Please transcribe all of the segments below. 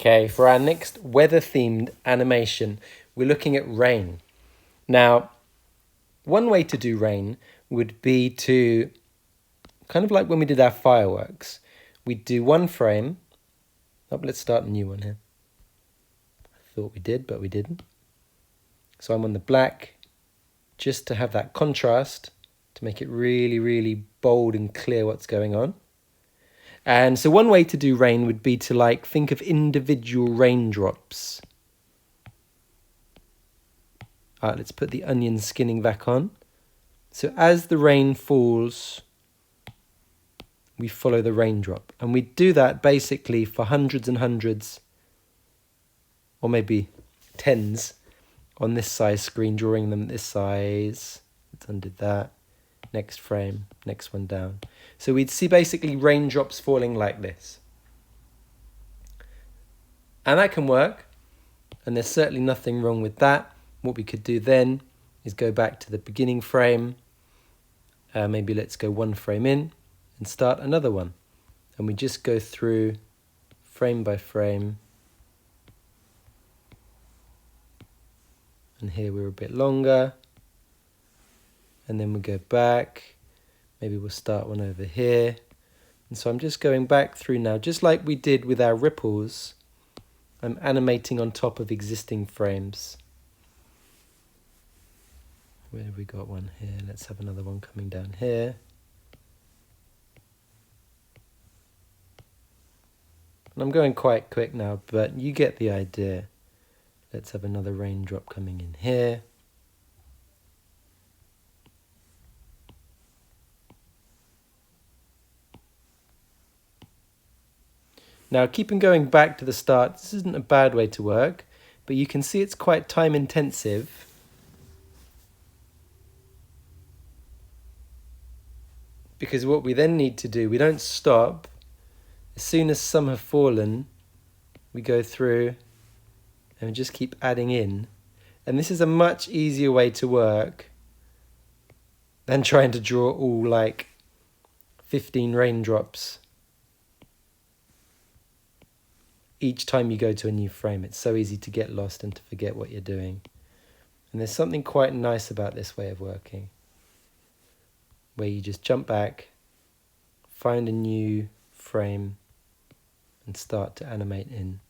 Okay, for our next weather-themed animation, we're looking at rain. Now, one way to do rain would be to, kind of like when we did our fireworks, we'd do one frame. Oh, let's start a new one here. I thought we did, but we didn't. So I'm on the black, just to have that contrast, to make it really, really bold and clear what's going on. And so one way to do rain would be to think of individual raindrops. All right, let's put the onion skinning back on. So as the rain falls, we follow the raindrop. And we do that basically for hundreds and hundreds, or maybe tens, on this size screen, drawing them this size. Let's undo that. Next frame, next one down. So we'd see basically raindrops falling like this. And that can work, and there's certainly nothing wrong with that. What we could do then is go back to the beginning frame. Maybe let's go one frame in and start another one. And we just go through frame by frame. And here we're a bit longer. And then we go back. Maybe we'll start one over here. And so I'm just going back through now, just like we did with our ripples. I'm animating on top of existing frames. Where have we got one here? Let's have another one coming down here. And I'm going quite quick now, but you get the idea. Let's have another raindrop coming in here. Now, keeping going back to the start, this isn't a bad way to work, but you can see it's quite time intensive. Because what we then need to do, we don't stop. As soon as some have fallen, we go through and we just keep adding in. And this is a much easier way to work than trying to draw all 15 raindrops each time you go to a new frame. It's so easy to get lost and to forget what you're doing. And there's something quite nice about this way of working, where you just jump back, find a new frame, and start to animate in.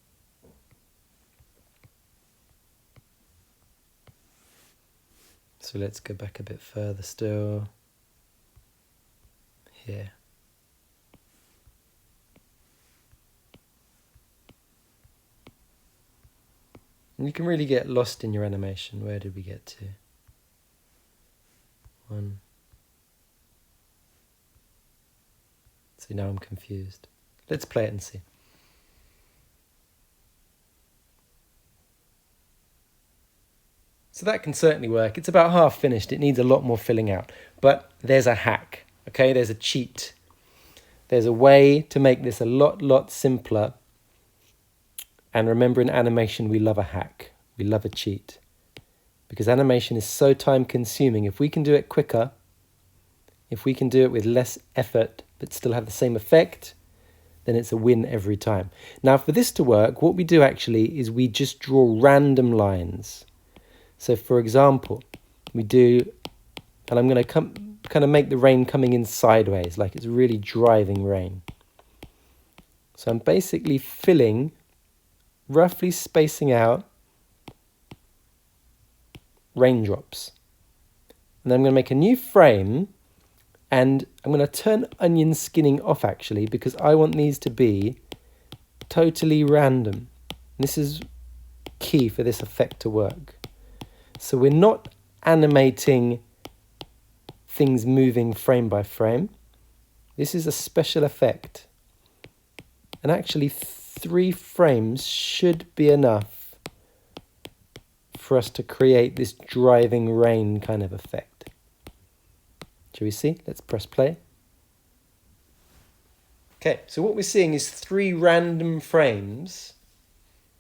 So let's go back a bit further still. Here. And you can really get lost in your animation. Where did we get to? One. So now I'm confused. Let's play it and see. So that can certainly work. It's about half finished. It needs a lot more filling out. But there's a hack, okay? There's a cheat. There's a way to make this a lot simpler. And remember, in animation, we love a hack. We love a cheat. Because animation is so time consuming. If we can do it quicker, if we can do it with less effort, but still have the same effect, then it's a win every time. Now, for this to work, what we do actually is we just draw random lines. So, for example, we do, and I'm going to kind of make the rain coming in sideways, like it's really driving rain. So I'm basically filling, roughly spacing out raindrops. And then I'm going to make a new frame. And I'm going to turn onion skinning off, actually, because I want these to be totally random. And this is key for this effect to work. So we're not animating things moving frame by frame. This is a special effect. And actually, 3 frames should be enough for us to create this driving rain kind of effect. Shall we see? Let's press play. Okay, so what we're seeing is 3 random frames,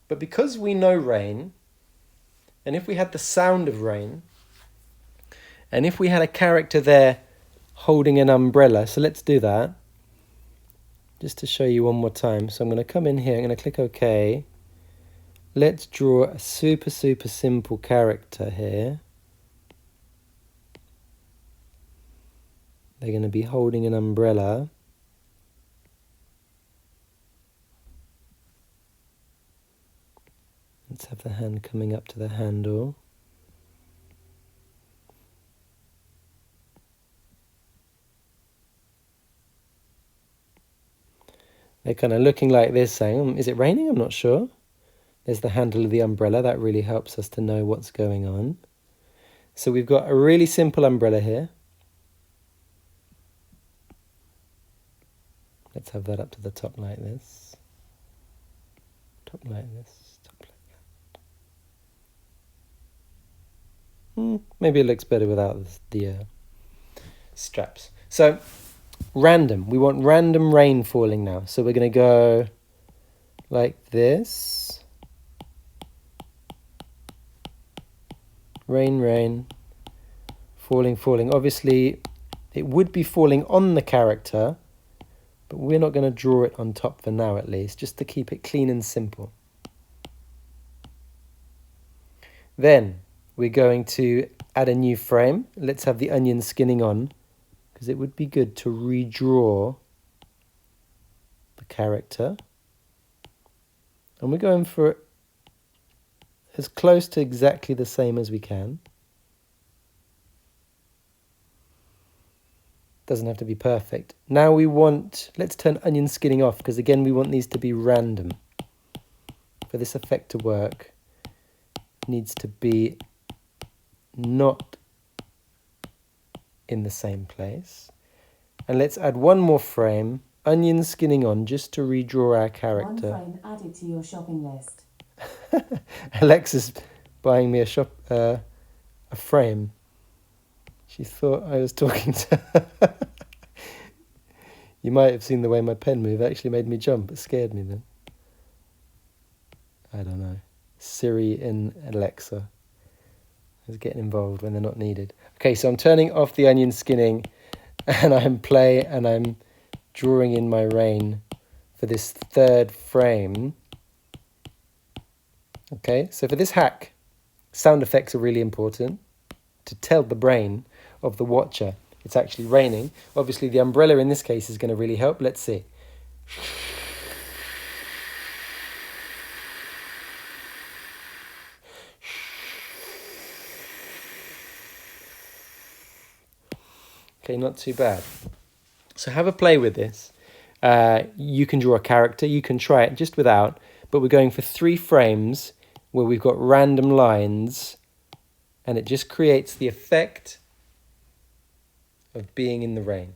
but because we know rain, and if we had the sound of rain, and if we had a character there holding an umbrella, so let's do that, just to show you one more time. So I'm going to come in here, I'm going to click OK, let's draw a super simple character here. They're going to be holding an umbrella. Let's have the hand coming up to the handle. They're kind of looking like this, saying, is it raining? I'm not sure. There's the handle of the umbrella. That really helps us to know what's going on. So we've got a really simple umbrella here. Let's have that up to the top like this. Top like this. Top like that. Maybe it looks better without the straps. So random. We want random rain falling now. So we're going to go like this. Rain, rain. Falling, falling. Obviously, it would be falling on the character, but we're not going to draw it on top for now, at least, just to keep it clean and simple. Then we're going to add a new frame. Let's have the onion skinning on, because it would be good to redraw the character. And we're going for as close to exactly the same as we can. Doesn't have to be perfect. Now let's turn onion skinning off, because again we want these to be random. For this effect to work, it needs to be not in the same place. And let's add one more frame, onion skinning on, just to redraw our character. One frame added to your shopping list. Alexa's buying me a frame. She thought I was talking to her. You might have seen the way my pen moved. It actually made me jump. It scared me then. I don't know. Siri and Alexa is getting involved when they're not needed. Okay, so I'm turning off the onion skinning, and I'm drawing in my rain for this third frame. Okay, so for this hack, sound effects are really important to tell the brain of the watcher it's actually raining. Obviously, the umbrella in this case is going to really help. Let's see. Okay, not too bad. So have a play with this. You can draw a character. You can try it just without, but we're going for 3 frames where we've got random lines, and it just creates the effect of being in the rain.